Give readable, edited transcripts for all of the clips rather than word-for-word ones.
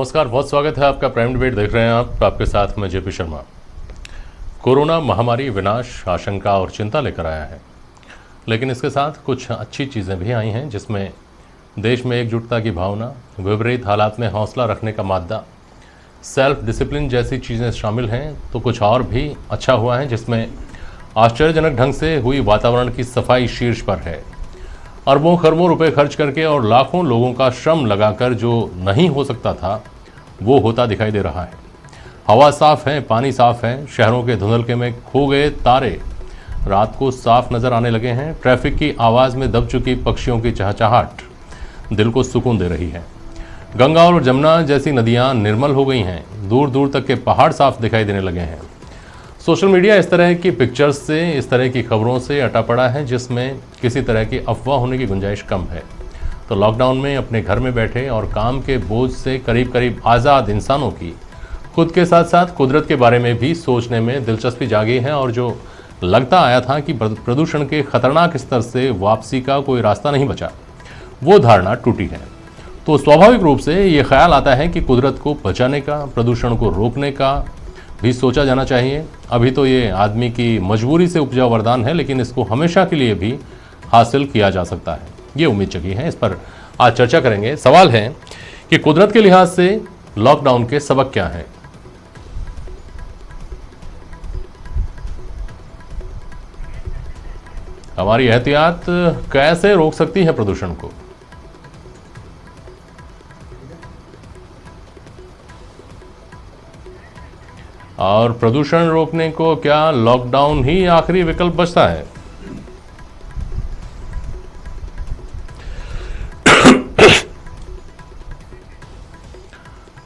नमस्कार, बहुत स्वागत है आपका। प्राइम डिबेट देख रहे हैं आप, आपके साथ मैं जेपी शर्मा। कोरोना महामारी विनाश, आशंका और चिंता लेकर आया है, लेकिन इसके साथ कुछ अच्छी चीज़ें भी आई हैं, जिसमें देश में एकजुटता की भावना, विपरीत हालात में हौसला रखने का मादा, सेल्फ डिसिप्लिन जैसी चीज़ें शामिल हैं। तो कुछ और भी अच्छा हुआ है, जिसमें आश्चर्यजनक ढंग से हुई वातावरण की सफाई शीर्ष पर है। अरबों खरबों रुपए खर्च करके और लाखों लोगों का श्रम लगाकर जो नहीं हो सकता था, वो होता दिखाई दे रहा है। हवा साफ है, पानी साफ है, शहरों के धुंधलके में खो गए तारे रात को साफ नजर आने लगे हैं। ट्रैफिक की आवाज़ में दब चुकी पक्षियों की चहचहाट दिल को सुकून दे रही है। गंगा और जमुना जैसी नदियाँ निर्मल हो गई हैं। दूर दूर तक के पहाड़ साफ दिखाई देने लगे हैं। सोशल मीडिया इस तरह की पिक्चर्स से, इस तरह की खबरों से अटा पड़ा है, जिसमें किसी तरह की अफवाह होने की गुंजाइश कम है। तो लॉकडाउन में अपने घर में बैठे और काम के बोझ से करीब करीब आज़ाद इंसानों की खुद के साथ साथ कुदरत के बारे में भी सोचने में दिलचस्पी जागी है। और जो लगता आया था कि प्रदूषण के खतरनाक स्तर से वापसी का कोई रास्ता नहीं बचा, वो धारणा टूटी है। तो स्वाभाविक रूप से ये ख्याल आता है कि कुदरत को बचाने का, प्रदूषण को रोकने का भी सोचा जाना चाहिए। अभी तो ये आदमी की मजबूरी से उपजा वरदान है, लेकिन इसको हमेशा के लिए भी हासिल किया जा सकता है, ये उम्मीद जगी है। इस पर आज चर्चा करेंगे। सवाल है कि कुदरत के लिहाज से लॉकडाउन के सबक क्या हैं? हमारी एहतियात कैसे रोक सकती है प्रदूषण को? और प्रदूषण रोकने को क्या लॉकडाउन ही आखिरी विकल्प बचता है?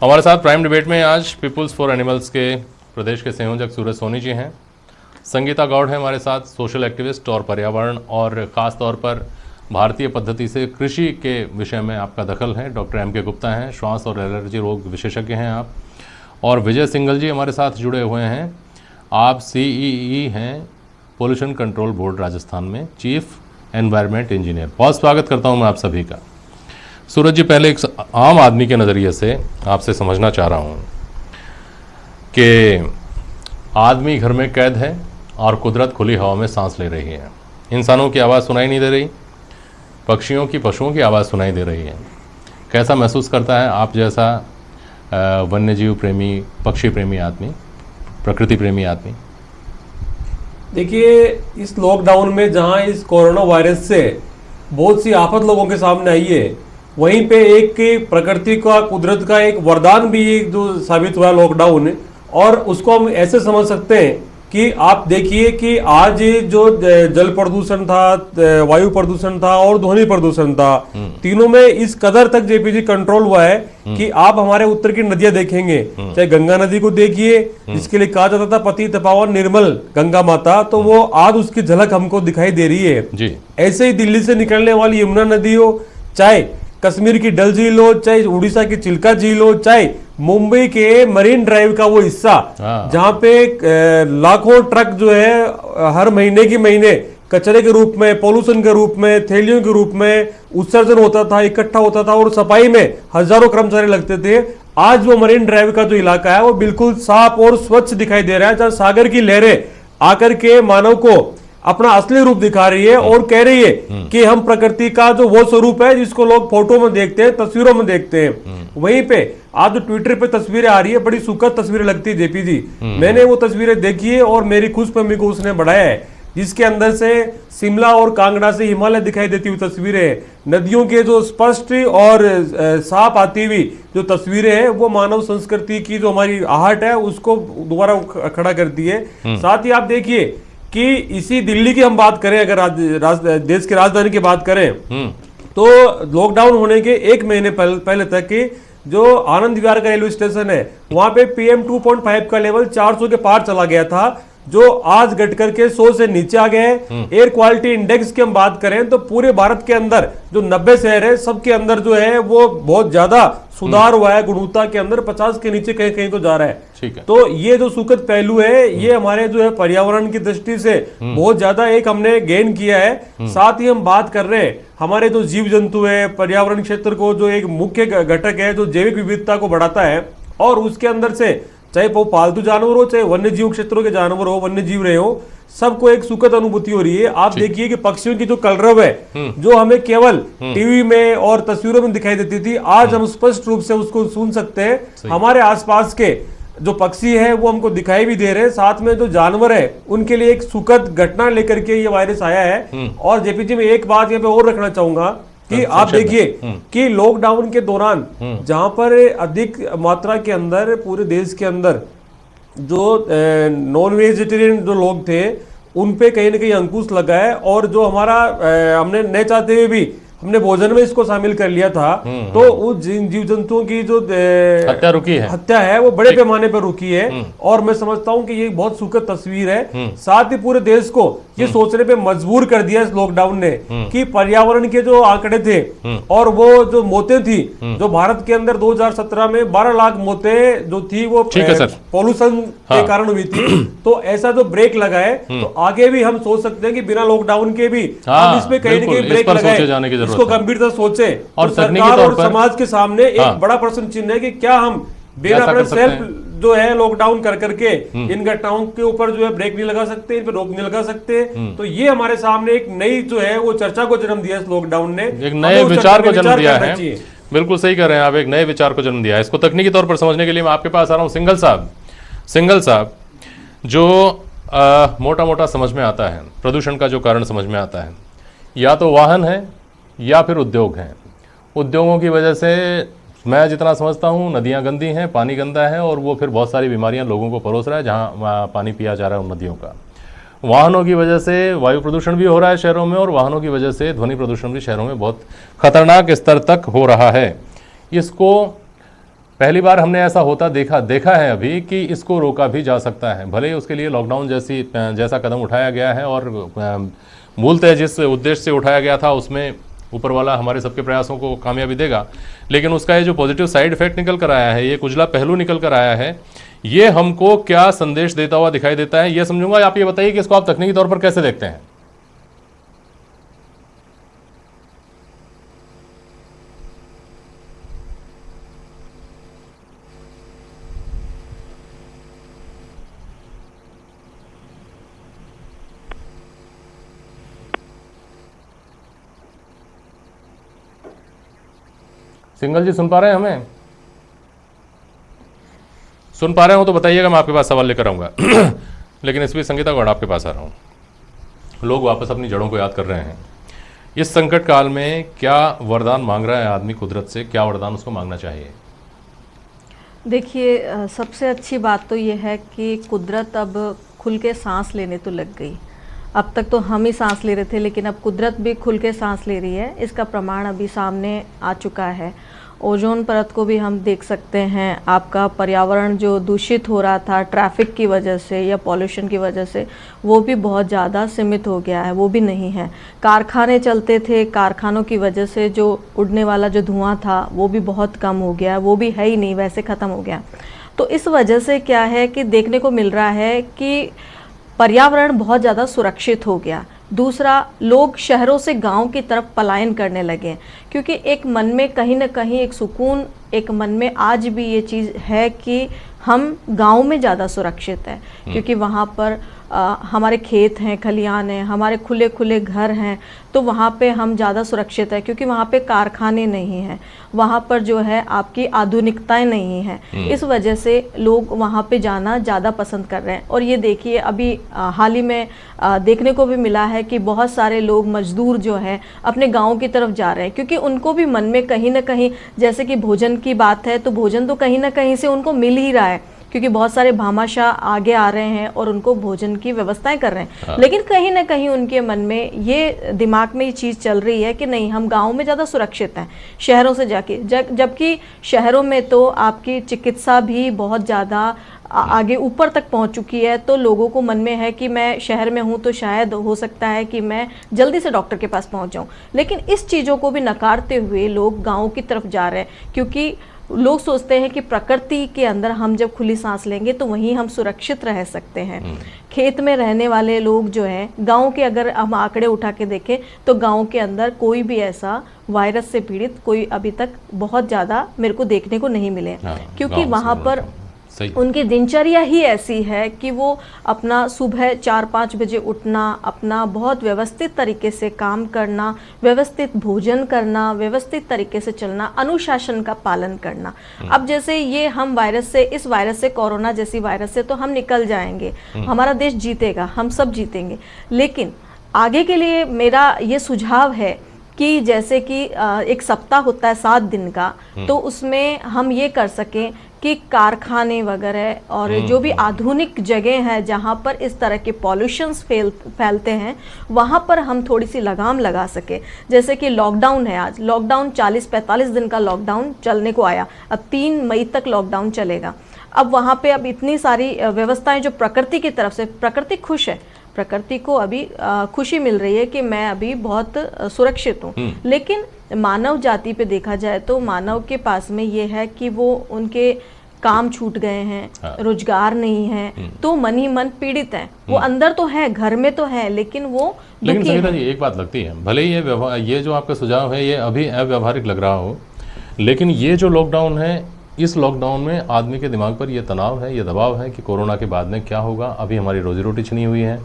हमारे साथ प्राइम डिबेट में आज पीपुल्स फॉर एनिमल्स के प्रदेश के संयोजक सूरज सोनी जी हैं। संगीता गौड़ है हमारे साथ, सोशल एक्टिविस्ट और पर्यावरण और ख़ास तौर पर भारतीय पद्धति से कृषि के विषय में आपका दखल है। Doctor M.K. गुप्ता हैं, श्वास और एलर्जी रोग विशेषज्ञ हैं आप। और विजय सिंघल जी हमारे साथ जुड़े हुए हैं। आप CEE हैं, पोल्यूशन कंट्रोल बोर्ड राजस्थान में, चीफ एनवायरनमेंट इंजीनियर। बहुत स्वागत करता हूं मैं आप सभी का। सूरज जी, पहले एक आम आदमी के नज़रिए से आपसे समझना चाह रहा हूं कि आदमी घर में कैद है और कुदरत खुली हवा में सांस ले रही है। इंसानों की आवाज़ सुनाई नहीं दे रही, पक्षियों की, पशुओं की आवाज़ सुनाई दे रही है। कैसा महसूस करता है आप जैसा वन्य जीव प्रेमी, पक्षी प्रेमी आदमी, प्रकृति प्रेमी आदमी? देखिए, इस लॉकडाउन में जहां इस कोरोना वायरस से बहुत सी आफत लोगों के सामने आई है, वहीं पे एक प्रकृति का, कुदरत का एक वरदान भी जो साबित हुआ लॉकडाउन। और उसको हम ऐसे समझ सकते हैं कि आप देखिए कि आज जो जल प्रदूषण था, वायु प्रदूषण था और ध्वनि प्रदूषण था, तीनों में इस कदर तक जेपीजी कंट्रोल हुआ है कि आप हमारे उत्तर की नदियां देखेंगे, चाहे गंगा नदी को देखिए, जिसके लिए कहा जाता था पतित पावन निर्मल गंगा माता, तो वो आज उसकी झलक हमको दिखाई दे रही है जी। ऐसे ही दिल्ली से निकलने वाली यमुना नदी हो, चाहे कश्मीर की डल झील हो, चाहे उड़ीसा की चिल्का झील हो, चाहे मुंबई के मरीन ड्राइव का वो हिस्सा जहां पे लाखों ट्रक जो है हर महीने की महीने कचरे के रूप में, पोल्यूशन के रूप में, थैलियों के रूप में उत्सर्जन होता था, इकट्ठा होता था और सफाई में हजारों कर्मचारी लगते थे। आज वो मरीन ड्राइव का जो इलाका है वो बिल्कुल साफ और स्वच्छ दिखाई दे रहा है, जहां सागर की लहरें आकर के मानव को अपना असली रूप दिखा रही है और कह रही है कि हम प्रकृति का जो वो स्वरूप है जिसको लोग फोटो में देखते हैं, तस्वीरों में देखते हैं। वहीं पे आज जो ट्विटर पे तस्वीरें आ रही है, बड़ी सुखद तस्वीरें लगती है जेपी जी। मैंने वो तस्वीरें देखी है और मेरी खुशफहमी को उसने बढ़ाया है, जिसके अंदर से शिमला और कांगड़ा से हिमालय दिखाई देती हुई तस्वीरें, नदियों के जो स्पष्ट और साफ आती हुई जो तस्वीरें हैं, वो मानव संस्कृति की जो हमारी आहट है उसको दोबारा खड़ा करती है। साथ ही आप देखिए कि इसी दिल्ली की हम बात करें, अगर देश की राजधानी की बात करें, तो लॉकडाउन होने के एक महीने पहले तक की जो आनंद विहार का रेलवे स्टेशन है, वहां पे PM 2.5 का लेवल 400 के पार चला गया था, जो आज घट करके 100 से नीचे आ गए हैं। एयर क्वालिटी इंडेक्स की हम बात करें तो पूरे भारत के अंदर जो 90 शहर है सबके अंदर जो है वो बहुत ज्यादा सुधार हुआ है। गुणवत्ता के अंदर 50 के नीचे कहीं कहीं तो जा रहा है। ठीक है। तो ये जो सुखद पहलू है ये हमारे जो है पर्यावरण की दृष्टि से बहुत ज्यादा एक हमने गेन किया है। साथ ही हम बात कर रहे हैं हमारे जो जीव जंतु है, पर्यावरण क्षेत्र को जो एक मुख्य घटक है जो जैविक विविधता को बढ़ाता है, और उसके अंदर से चाहे वो पालतू जानवर हो चाहे वन्य जीव क्षेत्रों के जानवर हो, वन्य जीव रहे हो, सबको एक सुखद अनुभूति हो रही है। आप देखिए कि पक्षियों की जो कलरव है जो हमें केवल टीवी में और तस्वीरों में दिखाई देती थी, आज हम स्पष्ट रूप से उसको सुन सकते हैं। हमारे आसपास के जो पक्षी है वो हमको दिखाई भी दे रहे हैं। साथ में जो जानवर है उनके लिए एक सुखद घटना लेकर के ये वायरस आया है। और जेपी जी मैं एक बात यहाँ पे और रखना चाहूंगा कि आप देखिए कि लॉकडाउन के दौरान जहां पर अधिक मात्रा के अंदर पूरे देश के अंदर जो नॉन वेजिटेरियन जो लोग थे उन पे कहीं ना कहीं अंकुश लगा है, और जो हमारा हमने न चाहते हुए भी हमने भोजन में इसको शामिल कर लिया था, तो उस जीव जंतुओं की जो हत्या है वो बड़े पैमाने पर रुकी है। और मैं समझता हूं कि ये बहुत सुखद तस्वीर है। साथ ही पूरे देश को ये सोचने पे मजबूर कर दिया इस लॉकडाउन ने कि पर्यावरण के जो आंकड़े थे और वो जो मौतें थी जो भारत के अंदर 2017 में 12 लाख मौतें जो थी वो पॉल्यूशन के कारण हुई थी। तो ऐसा जो ब्रेक लगा है तो आगे भी हम सोच सकते हैं कि बिना लॉकडाउन के भी हम इसमें कहीं ना कहीं ब्रेक लगाए, इसको गंभीरता सोचे। और सरकार और समाज के सामने एक बड़ा प्रश्न चिन्ह है कि क्या हम बिना अपने सेल्फ जो है लॉकडाउन कर करके इन घटनाओं के ऊपर जो है ब्रेक नहीं लगा सकते, इन पर रोक नहीं लगा सकते। तो ये हमारे सामने एक नई जो है वो चर्चा को जन्म दिया इस लॉकडाउन ने, एक नए विचार को जन्म दिया है। बिल्कुल सही कह रहे हैं आप, एक नए विचार को जन्म दिया है। इसको तकनीकी तौर पर समझने के लिए मैं आपके पास आ रहा हूँ। सिंघल साहब जो मोटा मोटा समझ में आता है, प्रदूषण का जो कारण समझ में आता है, या तो वाहन है या फिर उद्योग हैं। उद्योगों की वजह से मैं जितना समझता हूँ नदियाँ गंदी हैं, पानी गंदा है, और वो फिर बहुत सारी बीमारियाँ लोगों को परोस रहा है जहाँ पानी पिया जा रहा है उन नदियों का। वाहनों की वजह से वायु प्रदूषण भी हो रहा है शहरों में, और वाहनों की वजह से ध्वनि प्रदूषण भी शहरों में बहुत खतरनाक स्तर तक हो रहा है। इसको पहली बार हमने ऐसा होता देखा है अभी कि इसको रोका भी जा सकता है। भले ही उसके लिए लॉकडाउन जैसा कदम उठाया गया है, और मूलतः जिस उद्देश्य से उठाया गया था उसमें ऊपर वाला हमारे सबके प्रयासों को कामयाबी देगा, लेकिन उसका ये जो पॉजिटिव साइड इफेक्ट निकल कर आया है, ये उजला पहलू निकल कर आया है, ये हमको क्या संदेश देता हुआ दिखाई देता है, ये समझूंगा। आप ये बताइए कि इसको आप तकनीकी तौर पर कैसे देखते हैं? सिंघल जी सुन पा रहे हैं हमें? सुन पा रहे हो तो बताइएगा, मैं आपके पास सवाल लेकर आऊँगा। लेकिन इस बीच संगीता गौड़ आपके पास आ रहा हूँ। लोग वापस अपनी जड़ों को याद कर रहे हैं। इस संकट काल में क्या वरदान मांग रहा है आदमी कुदरत से, क्या वरदान उसको मांगना चाहिए? देखिए, सबसे अच्छी बात तो ये है कि कुदरत अब खुल के सांस लेने तो लग गई। अब तक तो हम ही सांस ले रहे थे, लेकिन अब कुदरत भी खुल के सांस ले रही है। इसका प्रमाण अभी सामने आ चुका है। ओजोन परत को भी हम देख सकते हैं। आपका पर्यावरण जो दूषित हो रहा था ट्रैफिक की वजह से या पॉल्यूशन की वजह से, वो भी बहुत ज़्यादा सीमित हो गया है, वो भी नहीं है। कारखाने चलते थे, कारखानों की वजह से जो उड़ने वाला जो धुआं था वो भी बहुत कम हो गया, वो भी है ही नहीं, वैसे ख़त्म हो गया। तो इस वजह से क्या है कि देखने को मिल रहा है कि पर्यावरण बहुत ज़्यादा सुरक्षित हो गया। दूसरा, लोग शहरों से गांव की तरफ पलायन करने लगे, क्योंकि एक मन में कहीं ना कहीं एक सुकून, एक मन में आज भी ये चीज़ है कि हम गांव में ज़्यादा सुरक्षित है, क्योंकि वहाँ पर हमारे खेत हैं, खलिहान हैं, हमारे खुले खुले घर हैं, तो वहाँ पे हम ज़्यादा सुरक्षित है, क्योंकि वहाँ पे कारखाने नहीं हैं, वहाँ पर जो है आपकी आधुनिकताएं नहीं हैं। इस वजह से लोग वहाँ पे जाना ज़्यादा पसंद कर रहे हैं। और ये देखिए, अभी हाल ही में देखने को भी मिला है कि बहुत सारे लोग मजदूर जो हैं अपने गाँव की तरफ जा रहे हैं, क्योंकि उनको भी मन में कहीं ना कहीं, जैसे कि भोजन की बात है, तो भोजन तो कहीं ना कहीं से उनको मिल ही रहा है, क्योंकि बहुत सारे भामाशाह आगे आ रहे हैं और उनको भोजन की व्यवस्थाएं कर रहे हैं। लेकिन कहीं ना कहीं उनके मन में ये दिमाग में ये चीज़ चल रही है कि नहीं, हम गाँव में ज़्यादा सुरक्षित हैं शहरों से जाके, जबकि शहरों में तो आपकी चिकित्सा भी बहुत ज़्यादा आगे ऊपर तक पहुंच चुकी है। तो लोगों को मन में है कि मैं शहर में हूं तो शायद हो सकता है कि मैं जल्दी से डॉक्टर के पास पहुंच जाऊं। लेकिन इस चीज़ों को भी नकारते हुए लोग गांव की तरफ जा रहे हैं, क्योंकि लोग सोचते हैं कि प्रकृति के अंदर हम जब खुली सांस लेंगे तो वहीं हम सुरक्षित रह सकते हैं। खेत में रहने वाले लोग जो हैं, गांव के अगर हम आंकड़े उठा के देखें तो गांव के अंदर कोई भी ऐसा वायरस से पीड़ित कोई अभी तक बहुत ज़्यादा मेरे को देखने को नहीं मिले, क्योंकि वहाँ पर उनकी दिनचर्या ही ऐसी है कि वो अपना सुबह 4-5 बजे उठना, अपना बहुत व्यवस्थित तरीके से काम करना, व्यवस्थित भोजन करना, व्यवस्थित तरीके से चलना, अनुशासन का पालन करना। अब जैसे ये हम इस वायरस से, कोरोना जैसी वायरस से तो हम निकल जाएंगे, हमारा देश जीतेगा, हम सब जीतेंगे। लेकिन आगे के लिए मेरा ये सुझाव है कि जैसे कि एक सप्ताह होता है 7 दिन का, तो उसमें हम ये कर सकें कि कारखाने वगैरह और जो भी आधुनिक जगह है जहाँ पर इस तरह के पॉल्यूशंस फैलते हैं, वहाँ पर हम थोड़ी सी लगाम लगा सके। जैसे कि लॉकडाउन है, आज लॉकडाउन 40-45 दिन का लॉकडाउन चलने को आया, अब 3 मई तक लॉकडाउन चलेगा। अब वहाँ पे अब इतनी सारी व्यवस्थाएं जो प्रकृति की तरफ से, प्रकृति खुश है, प्रकृति को अभी खुशी मिल रही है कि मैं अभी बहुत सुरक्षित हूँ। लेकिन मानव जाति पे देखा जाए तो मानव के पास में ये है कि वो उनके काम छूट गए हैं, रोजगार नहीं है, तो मन ही मन पीड़ित है। वो अंदर तो है, घर में तो है, लेकिन वो लेकिन संगीता जी एक बात लगती है, भले ही ये जो आपका सुझाव है ये अभी अव्यावहारिक लग रहा हो, लेकिन ये जो लॉकडाउन है, इस लॉकडाउन में आदमी के दिमाग पर ये तनाव है, ये दबाव है कि कोरोना के बाद में क्या होगा। अभी हमारी रोजी रोटी छिनी हुई है,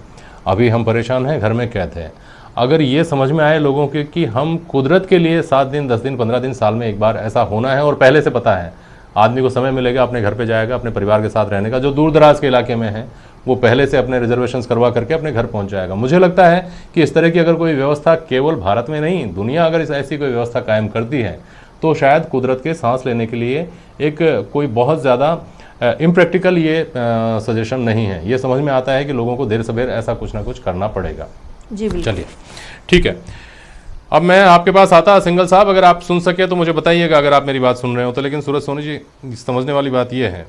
अभी हम परेशान हैं, घर में कैद हैं। अगर ये समझ में आए लोगों के कि हम कुदरत के लिए 7 दिन, 10 दिन, 15 दिन, साल में एक बार ऐसा होना है और पहले से पता है, आदमी को समय मिलेगा, अपने घर पे जाएगा, अपने परिवार के साथ रहने का। जो दूर दराज के इलाके में है वो पहले से अपने रिजर्वेशंस करवा करके अपने घर पहुंच जाएगा। मुझे लगता है कि इस तरह की अगर कोई व्यवस्था केवल भारत में नहीं, दुनिया अगर ऐसी कोई व्यवस्था कायम करती है तो शायद कुदरत के सांस लेने के लिए एक कोई बहुत ज़्यादा इम्प्रैक्टिकल ये सजेशन नहीं है। ये समझ में आता है कि लोगों को देर सवेर ऐसा कुछ ना कुछ करना पड़ेगा। जी बिल्कुल। चलिए ठीक है, अब मैं आपके पास आता, सिंगल साहब अगर आप सुन सके तो मुझे बताइएगा अगर आप मेरी बात सुन रहे हो तो। लेकिन सूरज सोनी जी, समझने वाली बात यह है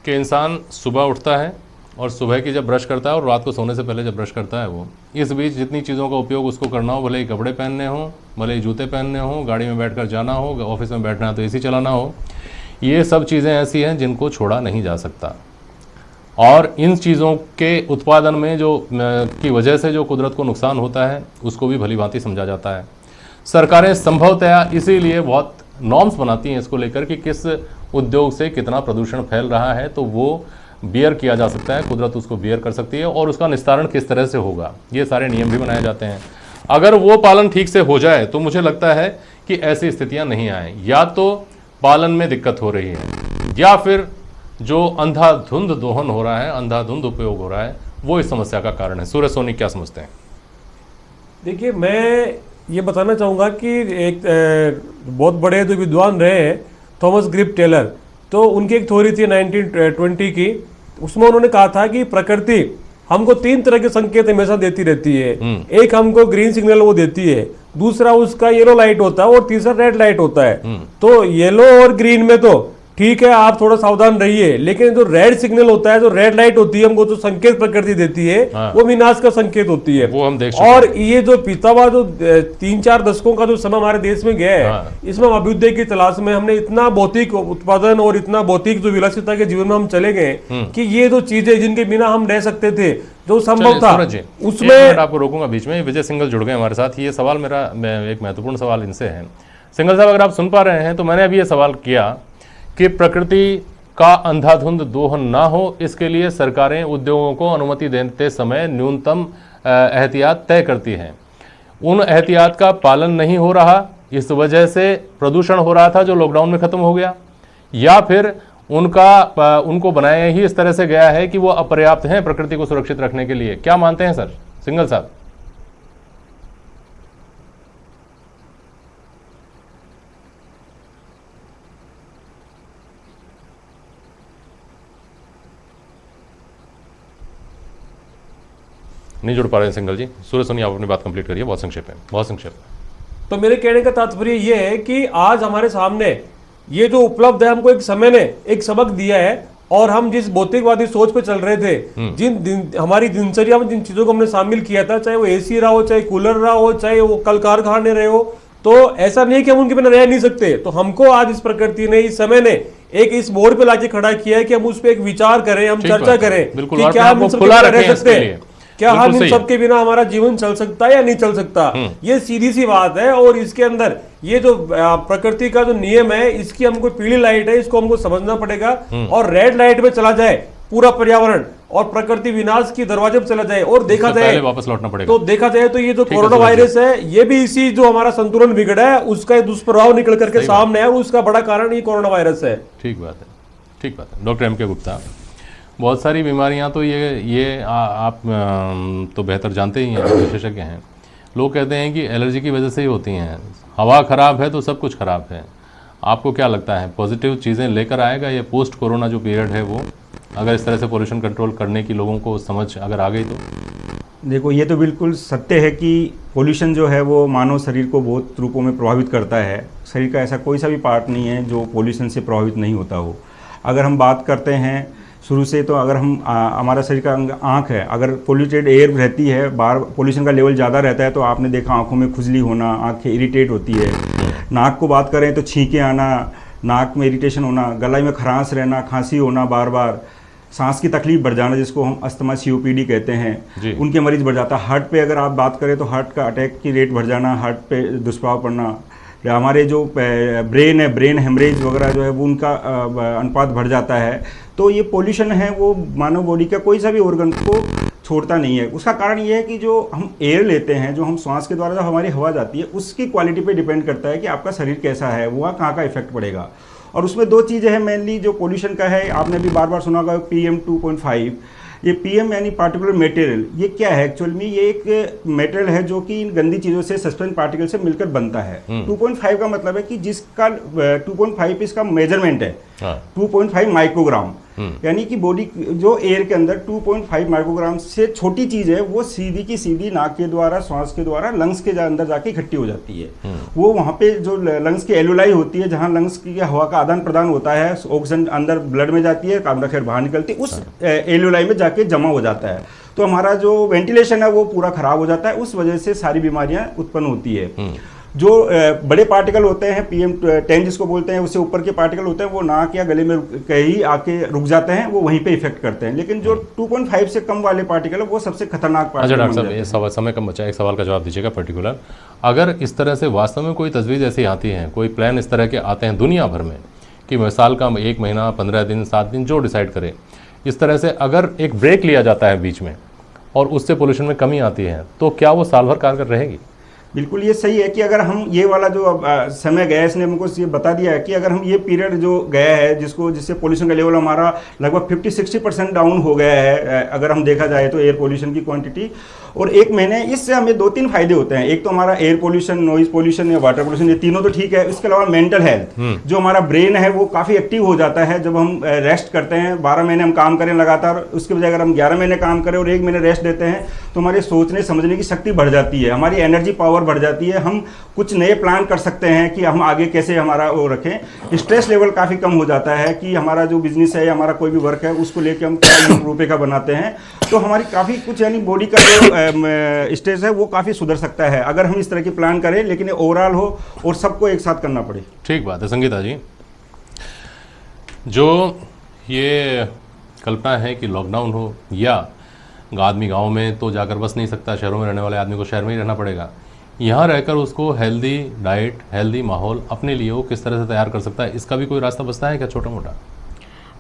कि इंसान सुबह उठता है और सुबह की जब ब्रश करता है और रात को सोने से पहले जब ब्रश करता है, वो इस बीच जितनी चीज़ों का उपयोग उसको करना हो, भले ही कपड़े पहनने हो, भले ही जूते पहनने हो, गाड़ी में बैठकर जाना हो, ऑफिस में बैठना है तो एसी चलाना हो, ये सब चीज़ें ऐसी हैं जिनको छोड़ा नहीं जा सकता। और इन चीज़ों के उत्पादन में जो की वजह से जो कुदरत को नुकसान होता है उसको भी भली भांति समझा जाता है। सरकारें संभवतया इसीलिए बहुत नॉर्म्स बनाती हैं इसको लेकर कि किस उद्योग से कितना प्रदूषण फैल रहा है, तो वो बियर किया जा सकता है, कुदरत उसको बियर कर सकती है और उसका निस्तारण किस तरह से होगा, ये सारे नियम भी बनाए जाते हैं। अगर वो पालन ठीक से हो जाए तो मुझे लगता है कि ऐसी स्थितियां नहीं आए। या तो पालन में दिक्कत हो रही है या फिर जो अंधाधुंध दोहन हो रहा है, अंधाधुंध उपयोग हो रहा है, वो इस समस्या का कारण है। सूरज सोनी क्या समझते हैं? देखिए, मैं ये बताना चाहूँगा कि एक बहुत बड़े जो विद्वान रहे हैं थॉमस ग्रिप टेलर, तो उनकी एक थ्योरी थी 1920 की, उसमें उन्होंने कहा था कि प्रकृति हमको 3 तरह के संकेत हमेशा देती रहती है। एक हमको ग्रीन सिग्नल वो देती है, दूसरा उसका येलो लाइट होता है और तीसरा रेड लाइट होता है। तो येलो और ग्रीन में तो ठीक है, आप थोड़ा सावधान रहिए, लेकिन जो रेड सिग्नल होता है, जो रेड लाइट होती है, हमको जो संकेत प्रकृति देती है, वो विनाश का संकेत होती है। वो हम देख और ये जो बीता हुआ जो 3-4 दशकों का जो समय हमारे देश में गया है, इसमें हम अभ्युदय की तलाश में हमने इतना भौतिक उत्पादन और इतना भौतिक जो विलासिता के जीवन में हम चले गए कि ये जो चीजें जिनके बिना हम रह सकते थे, जो संभव था, उसमें आपको रोकूंगा बीच में। विजय सिंगल जुड़ गए हमारे साथ। ये सवाल मेरा एक महत्वपूर्ण सवाल इनसे है। सिंगल साहब, अगर आप सुन पा रहे हैं तो मैंने अभी ये सवाल किया कि प्रकृति का अंधाधुंध दोहन ना हो, इसके लिए सरकारें उद्योगों को अनुमति देते समय न्यूनतम एहतियात तय करती हैं। उन एहतियात का पालन नहीं हो रहा, इस वजह से प्रदूषण हो रहा था जो लॉकडाउन में ख़त्म हो गया, या फिर उनको बनाया ही इस तरह से गया है कि वो अपर्याप्त हैं प्रकृति को सुरक्षित रखने के लिए। क्या मानते हैं सर सिंगल साहब? नहीं जुड़ पा रहे हैं सिंघल जी। सूर्य सोनी, आप अपनी बात कंप्लीट करिए बहुत संक्षेप में, बहुत संक्षेप में। तो मेरे कहने का तात्पर्य ये है कि आज हमारे सामने ये जो उपलब्ध है, हमको एक समय ने एक सबक दिया है, और हम जिस भौतिकवादी सोच पे चल रहे थे, हमारी दिनचर्या में जिन चीजों को हमने शामिल किया था, चाहे वो एसी रहा हो, चाहे कूलर रहा हो, चाहे वो कल कारखाने रहे हो, तो ऐसा नहीं कि हम उनके बिना रह नहीं सकते। तो हमको आज इस प्रकृति ने, इस समय ने एक इस बोर्ड पे लाके खड़ा किया है कि हम उस पे एक विचार करें, हम चर्चा करें कि क्या हम इन सबके बिना रह सकते हैं, क्या हम इन सबके बिना हमारा जीवन चल सकता है या नहीं चल सकता। ये सीधी सी बात है। और इसके अंदर ये जो प्रकृति का जो नियम है, इसकी हमको पीली लाइट है, इसको हमको समझना पड़ेगा, और रेड लाइट में चला जाए पूरा पर्यावरण और प्रकृति विनाश की दरवाजे पर चला जाए और देखा जाए, वापस लौटना पड़ेगा। तो देखा जाए तो ये जो कोरोना वायरस है, ये भी इसी जो हमारा संतुलन बिगड़ा है उसका एक दुष्प्रभाव निकल करके सामने है, और उसका बड़ा कारण ये कोरोना वायरस है। ठीक बात है, ठीक बात है। Doctor M.K. गुप्ता, बहुत सारी बीमारियां तो आप तो बेहतर जानते ही हैं, विशेषज्ञ हैं। लोग कहते हैं कि एलर्जी की वजह से ही होती हैं, हवा खराब है तो सब कुछ खराब है। आपको क्या लगता है, पॉजिटिव चीज़ें लेकर आएगा ये पोस्ट कोरोना जो पीरियड है वो, अगर इस तरह से पोल्यूशन कंट्रोल करने की लोगों को समझ अगर आ गई तो? देखो, ये तो बिल्कुल सत्य है कि पोल्यूशन जो है वो मानव शरीर को बहुत रूपों में प्रभावित करता है। शरीर का ऐसा कोई सा भी पार्ट नहीं है जो पोल्यूशन से प्रभावित नहीं होता हो। अगर हम बात करते हैं शुरू से, तो अगर हम हमारा शरीर का अंग आँख है, अगर पोल्यूटेड एयर रहती है, बाहर पोल्यूशन का लेवल ज़्यादा रहता है, तो आपने देखा आँखों में खुजली होना, आँखें इरिटेट होती है। नाक को बात करें तो छींके आना, नाक में इरिटेशन होना, गला में खरांस रहना, खांसी होना बार बार, सांस की तकलीफ बढ़ जाना जिसको हम अस्थमा COPD कहते हैं, उनके मरीज बढ़ जाता है। हार्ट पे अगर आप बात करें तो हार्ट का अटैक की रेट बढ़ जाना, हार्ट पे दुष्प्रभाव पड़ना। हमारे जो ब्रेन है, ब्रेन हेमरेज वगैरह जो है वो उनका अनुपात बढ़ जाता है। तो ये पोल्यूशन है वो मानव बॉडी का कोई सा भी ऑर्गन को छोड़ता नहीं है। उसका कारण ये है कि जो हम एयर लेते हैं, जो हम श्वास के द्वारा जो हमारी हवा जाती है, उसकी क्वालिटी पे डिपेंड करता है कि आपका शरीर कैसा है, वहाँ कहाँ का इफेक्ट पड़ेगा। और उसमें दो चीज़ें हैं मेनली जो पोल्यूशन का है, आपने भी बार बार सुना होगा PM 2.5। ये PM यानी पार्टिकुलर मटेरियल, ये क्या है एक्चुअल में? ये एक मटेरियल है जो कि इन गंदी चीज़ों से, सस्पेंस पार्टिकल से मिलकर बनता है। 2.5 का मतलब है कि जिसका 2.5 इसका मेजरमेंट है 2.5 माइक्रोग्राम, यानी कि बॉडी जो एयर के अंदर 2.5 माइक्रोग्राम से छोटी चीज़ है वो सीधी की सीधी नाक के द्वारा, श्वास के द्वारा लंग्स के अंदर जाके इकट्ठी हो जाती है। वो वहाँ पे जो लंग्स की एलुलाई होती है, जहाँ लंग्स की हवा का आदान प्रदान होता है, ऑक्सीजन अंदर ब्लड में जाती है, कार्बन डाइऑक्साइड बाहर निकलती है, उस एलुलाई में जाके जमा हो जाता है। तो हमारा जो वेंटिलेशन है वो पूरा खराब हो जाता है, उस वजह से सारी बीमारियां उत्पन्न होती है। जो बड़े पार्टिकल होते हैं PM 10 जिसको बोलते हैं, उससे ऊपर के पार्टिकल होते हैं वो नाक या गले में कहीं आके रुक जाते हैं, वो वहीं पे इफेक्ट करते हैं। लेकिन जो 2.5 से कम वाले पार्टिकल है वो सबसे खतरनाक पार्टिकल। अच्छा डॉक्टर साहब, ये समय कम बचा, एक सवाल का जवाब दीजिएगा पर्टिकुलर। अगर इस तरह से वास्तव में कोई तजवीज़ ऐसी आती है, कोई प्लान इस तरह के आते हैं दुनिया भर में कि मिसाल का 1 महीना, 15 दिन, 7 दिन जो डिसाइड करे, इस तरह से अगर एक ब्रेक लिया जाता है बीच में और उससे पोल्यूशन में कमी आती है, तो क्या वो साल भर कारगर रहेगी? बिल्कुल ये सही है कि अगर हम ये वाला जो समय गया है, इसने हमको ये बता दिया है कि अगर हम ये पीरियड जो गया है जिससे पोल्यूशन का लेवल हमारा लगभग 50-60% डाउन हो गया है, अगर हम देखा जाए तो एयर पोल्यूशन की क्वांटिटी, और 1 महीने इससे हमें 2-3 फायदे होते हैं। एक तो हमारा एयर पोल्यूशन, नॉइज पोल्यूशन या वाटर पोल्यूशन, ये तीनों तो ठीक है। इसके अलावा मेंटल हेल्थ, जो हमारा ब्रेन है वो काफ़ी एक्टिव हो जाता है जब हम रेस्ट करते हैं। 12 महीने हम काम करें लगातार, उसके बजाय अगर हम 11 महीने काम करें और 1 महीने रेस्ट देते हैं तो हमारे सोचने समझने की शक्ति बढ़ जाती है, हमारी एनर्जी पावर बढ़ जाती है, हम कुछ नए प्लान कर सकते हैं कि हम आगे कैसे हमारा वो रखें। स्ट्रेस लेवल काफ़ी कम हो जाता है कि हमारा जो बिजनेस है या हमारा कोई भी वर्क है उसको लेके हम क्या रुपये का बनाते हैं, तो हमारी काफ़ी कुछ यानी बॉडी का जो स्ट्रेस है वो काफ़ी सुधर सकता है अगर हम इस तरह की प्लान करें, लेकिन ओवरऑल हो और सबको एक साथ करना पड़े। ठीक बात है संगीता जी। जो ये कल्पना है कि लॉकडाउन हो या आदमी गांव में तो जाकर बस नहीं सकता, शहरों में रहने वाले आदमी को शहर में ही रहना पड़ेगा, यहाँ रहकर उसको हेल्दी डाइट, हेल्दी माहौल अपने लिए वो किस तरह से तैयार कर सकता है, इसका भी कोई रास्ता बचता है क्या छोटा मोटा?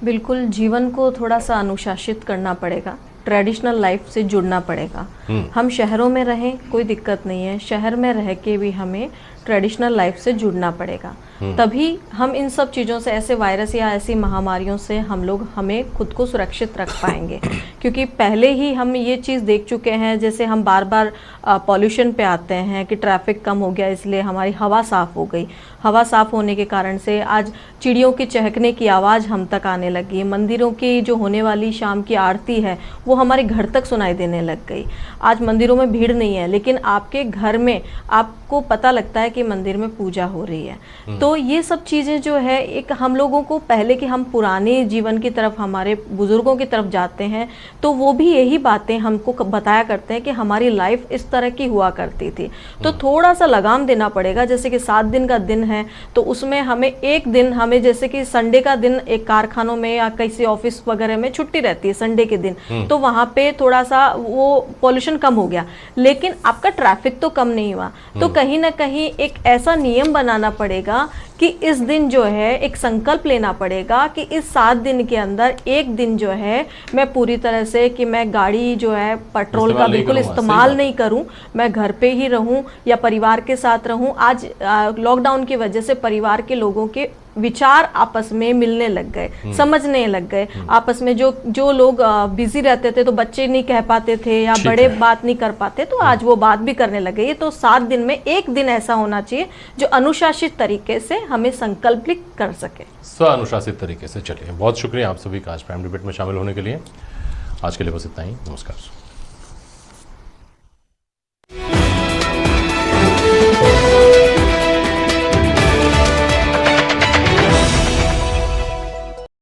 बिल्कुल, जीवन को थोड़ा सा अनुशासित करना पड़ेगा, ट्रेडिशनल लाइफ से जुड़ना पड़ेगा। हम शहरों में रहें कोई दिक्कत नहीं है, शहर में रह के भी हमें ट्रेडिशनल लाइफ से जुड़ना पड़ेगा। तभी हम इन सब चीज़ों से, ऐसे वायरस या ऐसी महामारियों से हमें खुद को सुरक्षित रख पाएंगे। क्योंकि पहले ही हम ये चीज़ देख चुके हैं, जैसे हम बार बार पॉल्यूशन पे आते हैं कि ट्रैफिक कम हो गया इसलिए हमारी हवा साफ़ हो गई। हवा साफ़ होने के कारण से आज चिड़ियों के चहकने की आवाज़ हम तक आने लगी। मंदिरों की जो होने वाली शाम की आरती है वो हमारे घर तक सुनाई देने लग गई। आज मंदिरों में भीड़ नहीं है, लेकिन आपके घर में आपको पता लगता है कि मंदिर में पूजा हो रही है। तो ये सब चीज़ें जो है, एक हम लोगों को पहले कि हम पुराने जीवन की तरफ, हमारे बुजुर्गों की तरफ जाते हैं तो वो भी यही बातें हमको बताया करते हैं कि हमारी लाइफ इस तरह की हुआ करती थी। तो थोड़ा सा लगाम देना पड़ेगा। जैसे कि 7 दिन का दिन है तो उसमें हमें एक दिन, हमें जैसे कि संडे का दिन एक कारखानों में या किसी ऑफिस वगैरह में छुट्टी रहती है संडे के दिन, तो वहां पे थोड़ा सा वो पॉल्यूशन कम हो गया, लेकिन आपका ट्रैफिक तो कम नहीं हुआ। तो कहीं ना कहीं एक ऐसा नियम बनाना पड़ेगा कि इस दिन जो है एक संकल्प लेना पड़ेगा कि इस 7 दिन के अंदर एक दिन जो है मैं पूरी तरह से कि मैं गाड़ी जो है पेट्रोल का बिल्कुल इस्तेमाल नहीं करूं, मैं घर पे ही रहूं या परिवार के साथ रहूं। आज लॉकडाउन की वजह से परिवार के लोगों के विचार आपस में मिलने लग गए, समझने लग गए। आपस में जो लोग बिजी रहते थे तो बच्चे नहीं कह पाते थे या बड़े बात नहीं कर पाते, तो आज वो बात भी करने लगे। ये तो 7 दिन में एक दिन ऐसा होना चाहिए जो अनुशासित तरीके से हमें संकल्प कर सके, स्व अनुशासित तरीके से। चलिए, बहुत शुक्रिया आप सभी का आज प्राइम डिबेट में शामिल होने के लिए। आज के लिए बस इतना ही। नमस्कार।